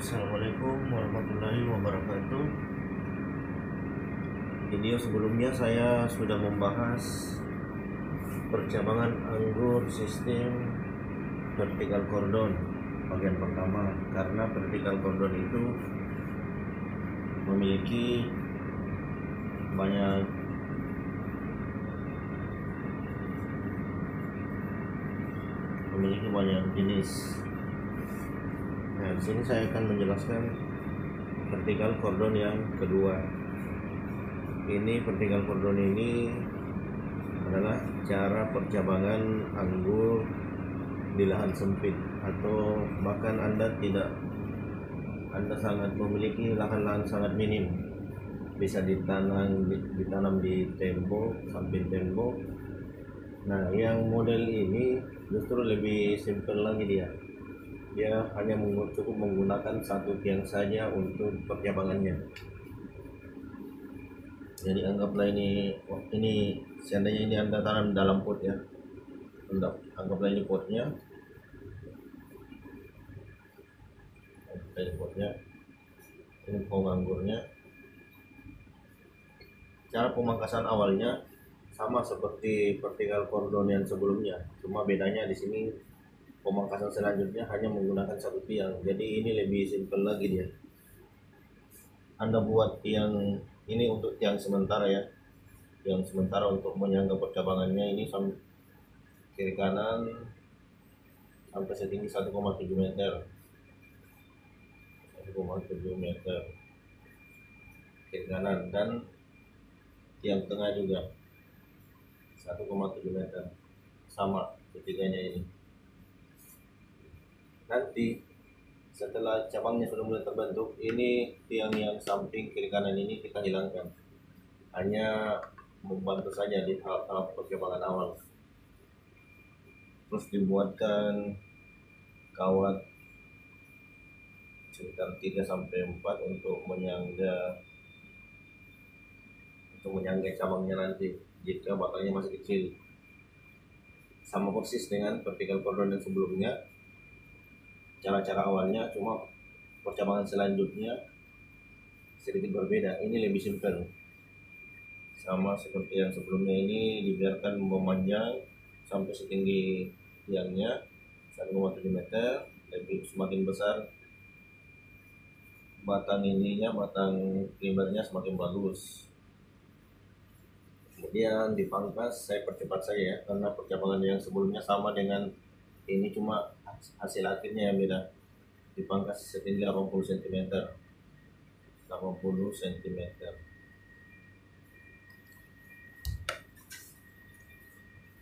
Assalamualaikum warahmatullahi wabarakatuh. Video sebelumnya saya sudah membahas percabangan anggur sistem vertical cordon bagian pertama, karena vertical cordon itu memiliki banyak jenis. Nah, di sini saya akan menjelaskan vertical cordon yang kedua. Ini vertical cordon ini adalah cara percabangan anggur di lahan sempit, atau bahkan Anda sangat memiliki lahan-lahan sangat minim, bisa ditanam di tembok, samping tembok. Nah, yang model ini justru lebih simple lagi dia hanya cukup menggunakan satu tiang saja untuk percabangannya. Jadi anggaplah ini seandainya ini Anda tanam dalam pot ya, anggaplah ini potnya, ini pohon anggurnya. Cara pemangkasan awalnya sama seperti vertical cordon yang sebelumnya, cuma bedanya di sini pemangkasan selanjutnya hanya menggunakan satu tiang. Jadi ini lebih simpel lagi dia. Anda buat tiang ini untuk tiang sementara ya, tiang sementara untuk menyangga percabangannya ini kiri kanan sampai setinggi 1,7 meter, 1,7 meter kiri kanan, dan tiang tengah juga 1,7 meter, sama ketiganya ini. Nanti setelah cabangnya sudah mulai terbentuk, ini tiang yang samping kiri kanan ini kita hilangkan, hanya membantu saja di tahap percabangan awal. Terus dibuatkan kawat sekitar 3-4 untuk menyangga cabangnya nanti jika batangnya masih kecil. Sama persis dengan vertical cordon yang sebelumnya, cara-cara awalnya, cuma percabangan selanjutnya sedikit berbeda. Ini lebih simpel, sama seperti yang sebelumnya. Ini dibiarkan memanjang sampai setinggi tiangnya 1,7 meter. Semakin besar batang primernya semakin bagus. Kemudian dipangkas, saya percepat saja ya, karena percabangan yang sebelumnya sama dengan ini, cuma hasil akhirnya yang beda. Dipangkas setinggi 80 cm.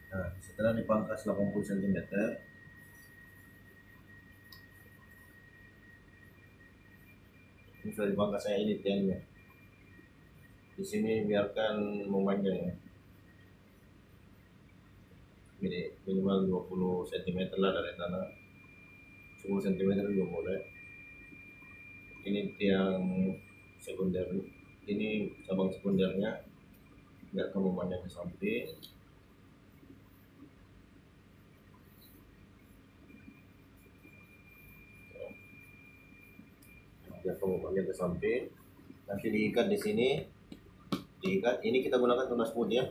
Nah, setelah dipangkas 80 cm, ini sudah dipangkas saya, ini tiangnya. Di sini biarkan memanjang ya. Ini minimal 20 cm lah dari tanah, 10 cm juga boleh. Ini tiang sekunder, ini cabang sekundernya, biarkan memanjang ke samping. Biarkan memanjang ke samping. Nanti diikat di sini. Ini kita gunakan tunas boot ya,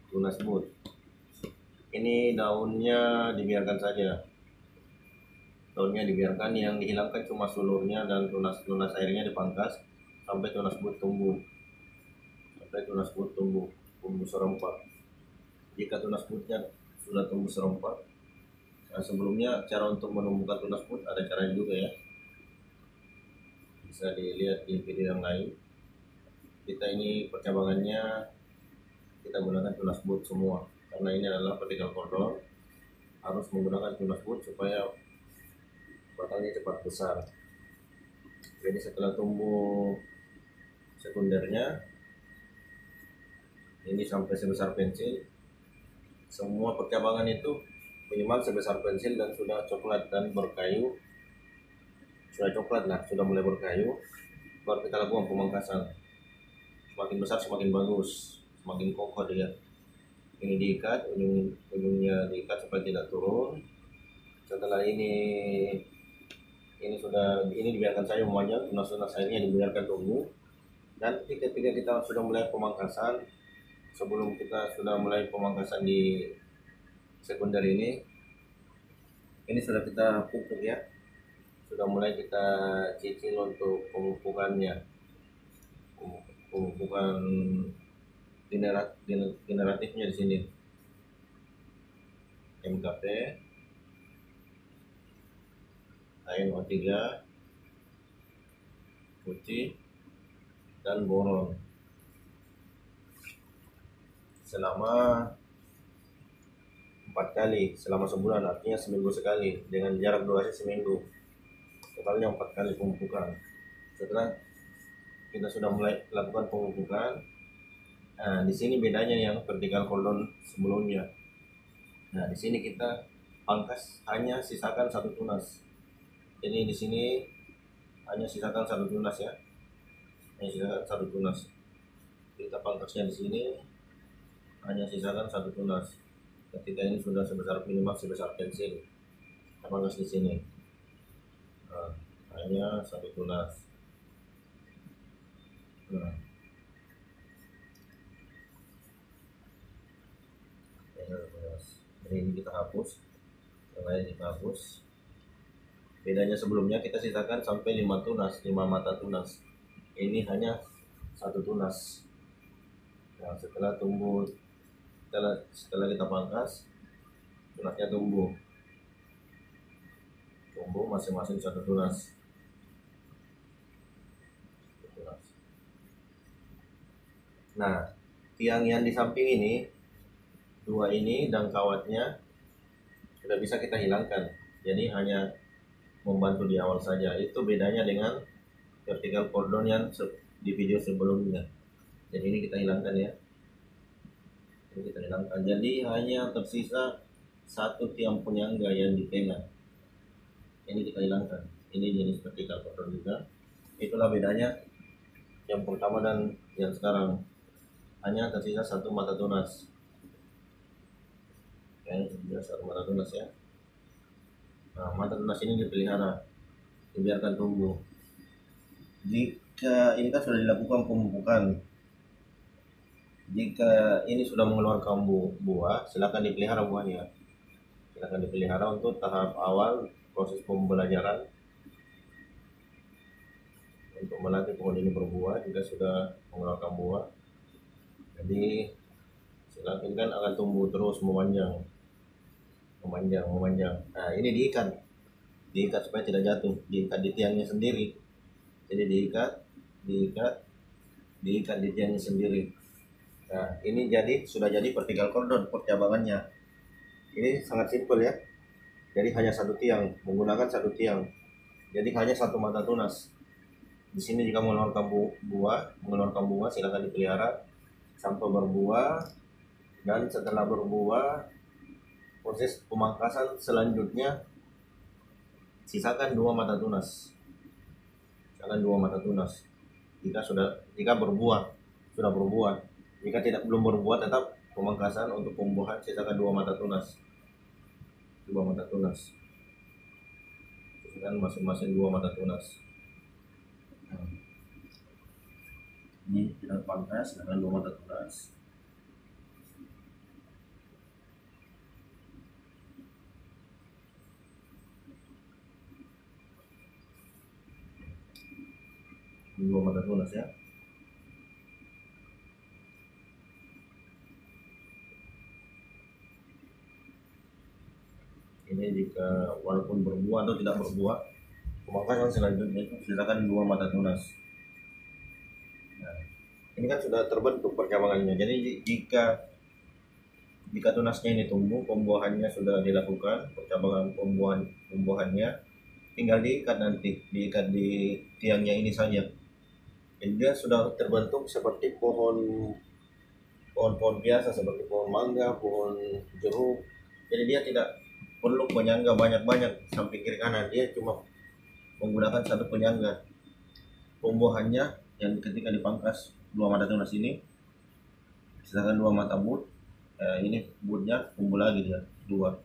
tunas boot. Ini daunnya dibiarkan saja, yang dihilangkan cuma sulurnya dan tunas airnya dipangkas sampai tunas boot tumbuh, serempak. Jika tunas bootnya sudah tumbuh serempak, nah sebelumnya cara untuk menumbuhkan tunas boot ada caranya juga ya, bisa dilihat di video yang lain. Kita ini percabangannya kita gunakan tunas boot semua, karena ini adalah vertical cordon, harus menggunakan tunas boot supaya batangnya cepat besar. Jadi setelah tumbuh sekundernya, ini sampai sebesar pensil, semua percabangan itu minimal sebesar pensil dan sudah coklat dan berkayu, sudah mulai berkayu, baru kita lakukan pemangkasan. Semakin besar semakin bagus, semakin kokoh dia. Ini diikat, ujungnya diikat supaya tidak turun. Setelah ini sudah sudah ini dibiarkan saja memanjang, tunas-tunas airnya dibiarkan tumbuh. Dan ketika kita sudah mulai pemangkasan, sebelum kita sudah mulai pemangkasan di sekunder ini sudah kita pupuk ya, sudah mulai kita cicil untuk pemupukannya, pemupukan generatifnya di sini. MKP, NO3, putih, dan boron selama 4 kali selama sebulan, artinya seminggu sekali dengan jarak durasi seminggu, totalnya 4 kali pemupukan. Setelah kita sudah mulai lakukan pemupukan, nah di sini bedanya yang vertical cordon sebelumnya. Nah di sini kita pangkas hanya sisakan 1 tunas. Jadi di sini hanya sisakan 1 tunas ya, hanya sisakan 1 tunas. Kita pangkasnya di sini hanya sisakan 1 tunas. Ketika ini sudah sebesar minimal sebesar pensil, kita pangkas di sini. Nah, hanya 1 tunas. Nah, jadi ini kita hapus, yang lain kita hapus. Bedanya sebelumnya kita sisakan sampai 5 tunas, 5 mata tunas. Ini hanya 1 tunas. Nah, setelah tumbuh, setelah kita pangkas, tunasnya tumbuh masing-masing 1 tunas. Nah, tiang yang di samping ini, 2 ini dan kawatnya sudah bisa kita hilangkan. Jadi hanya membantu di awal saja. Itu bedanya dengan vertical cordon yang di video sebelumnya. Jadi ini kita hilangkan ya. Ini kita hilangkan. Jadi hanya tersisa 1 tiang penyangga yang di tengah. Ini kita hilangkan. Ini jenis vertical cordon juga. Itulah bedanya yang pertama dan yang sekarang. Hanya tersisa 1 mata tunas. Ini tersisa 1 mata tunas ya. Nah, mata tunas ini dipelihara, dibiarkan tumbuh. Jika ini kan sudah dilakukan pemupukan, jika ini sudah mengeluarkan buah, silakan dipelihara buahnya. Silakan dipelihara untuk tahap awal proses pembelajaran untuk melatih pohon ini berbuah. Jika sudah mengeluarkan buah, jadi silakan, kan akan tumbuh terus memanjang. Nah ini diikat supaya tidak jatuh, diikat di tiangnya sendiri. Jadi diikat di tiangnya sendiri. Nah ini sudah jadi vertical cordon percabangannya. Ini sangat simpel ya. Jadi hanya 1 tiang, menggunakan 1 tiang. Jadi hanya 1 mata tunas. Di sini jika mengeluarkan bunga, silakan dipelihara sampai berbuah. Dan setelah berbuah, proses pemangkasan selanjutnya sisakan 2 mata tunas. Jika berbuah, sudah berbuah. Jika belum berbuah, tetap pemangkasan untuk pembuahan sisakan 2 mata tunas. Sisakan masing-masing 2 mata tunas. Ini kita pangkas dengan 2 mata tunas. Dua mata tunas ya. Ini jika walaupun berbuah atau tidak berbuah, pemangkasan selanjutnya itu silakan 2 mata tunas. Nah, ini kan sudah terbentuk percabangannya. Jadi jika tunasnya ini tumbuh, pembuahannya sudah dilakukan, percabangan pembuahannya tinggal diikat di tiangnya ini saja. Jadi dia sudah terbentuk seperti pohon-pohon biasa, seperti pohon mangga, pohon jeruk. Jadi dia tidak perlu penyangga banyak-banyak samping kiri kanan. Dia cuma menggunakan 1 penyangga. Pembuahannya yang ketika dipangkas 2 mata tunas ini, sisakan 2 mata bud. Ini budnya tumbuh lagi dia 2.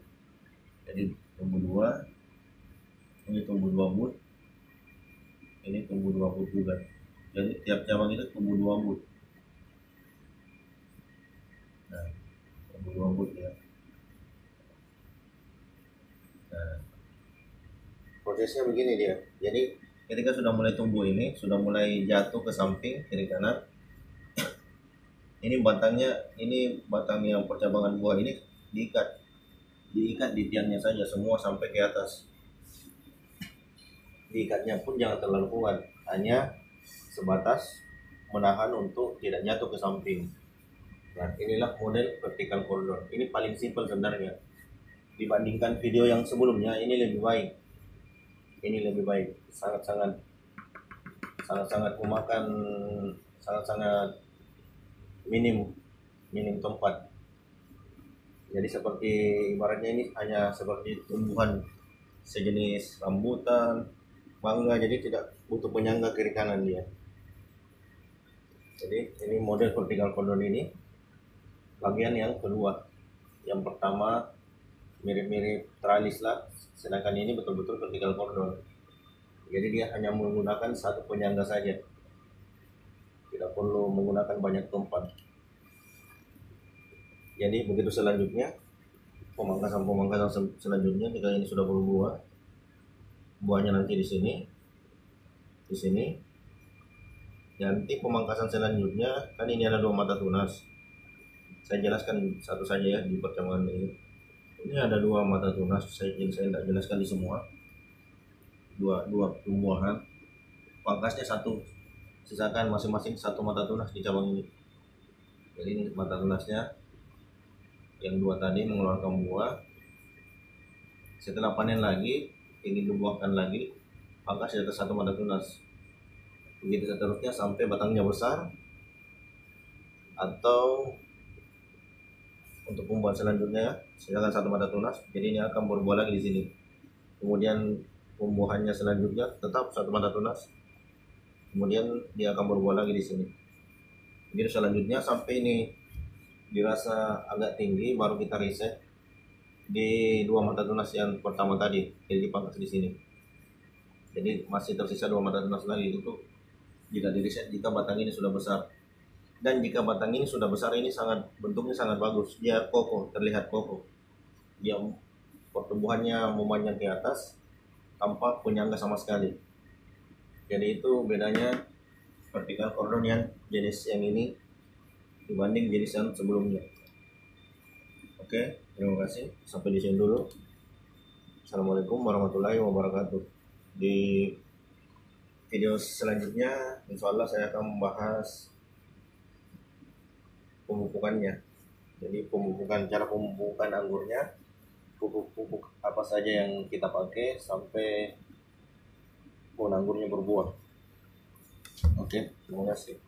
Jadi tumbuh 2. Ini tumbuh 2 bud. ini tumbuh 2 but juga. Jadi tiap cabang itu tumbuh 2 but. Nah, tumbuh 2 but ya. Nah, prosesnya begini dia. Jadi ketika sudah mulai tumbuh ini, sudah mulai jatuh ke samping kiri kanan, ini batang yang percabangan buah ini diikat di tiangnya saja semua sampai ke atas. Diikatnya pun jangan terlalu kuat, hanya sebatas menahan untuk tidak jatuh ke samping. Nah, inilah model vertical cordon. Ini paling simpel sebenarnya. Dibandingkan video yang sebelumnya, ini lebih baik. Ini lebih baik, sangat-sangat memakan sangat-sangat minim tempat. Jadi seperti ibaratnya ini hanya seperti tumbuhan sejenis rambutan, mangga, jadi tidak butuh penyangga kiri kanan dia. Jadi ini model vertical cordon ini bagian yang kedua. Yang pertama mirip-mirip tralis lah, sedangkan ini betul-betul vertical cordon. Jadi dia hanya menggunakan satu penyangga saja, tidak perlu menggunakan banyak tempat. Jadi begitu selanjutnya, pemangkasan selanjutnya, jika ini sudah berbuah, buahnya nanti di sini. Nanti pemangkasan selanjutnya, kan ini ada 2 mata tunas. Saya jelaskan satu saja ya di pertemuan ini. Ini ada 2 mata tunas, saya tidak jelaskan di semua. Dua tumbuhan, pangkasnya 1, sisakan masing-masing 1 mata tunas di cabang ini. Jadi ini mata tunasnya, yang 2 tadi mengeluarkan buah. Setelah panen lagi, ini dibuahkan lagi, pangkas di atas 1 mata tunas. Begitu seterusnya sampai batangnya besar. Atau untuk pembuahan selanjutnya, silakan 1 mata tunas. Jadi ini akan berbuah lagi di sini. Kemudian pembuahannya selanjutnya tetap 1 mata tunas. Kemudian dia akan berbuah lagi di sini. Jadi selanjutnya sampai ini dirasa agak tinggi, baru kita reset di 2 mata tunas yang pertama tadi, jadi dipangkas di sini. Jadi masih tersisa 2 mata tunas lagi, itu jika di reset jika batang ini sudah besar. Dan jika batang ini sudah besar, ini bentuknya sangat bagus, dia kokoh, terlihat kokoh, dia pertumbuhannya memanjang ke atas tanpa penyangga sama sekali. Jadi itu bedanya vertical cordon yang jenis yang ini dibanding jenis yang sebelumnya. Oke, terima kasih. Sampai di sini dulu. Assalamualaikum warahmatullahi wabarakatuh. Di video selanjutnya, insya Allah saya akan membahas pemupukannya. Jadi cara pemupukan anggurnya, pupuk apa saja yang kita pakai sampai pohon anggurnya berbuah. Oke, terima kasih.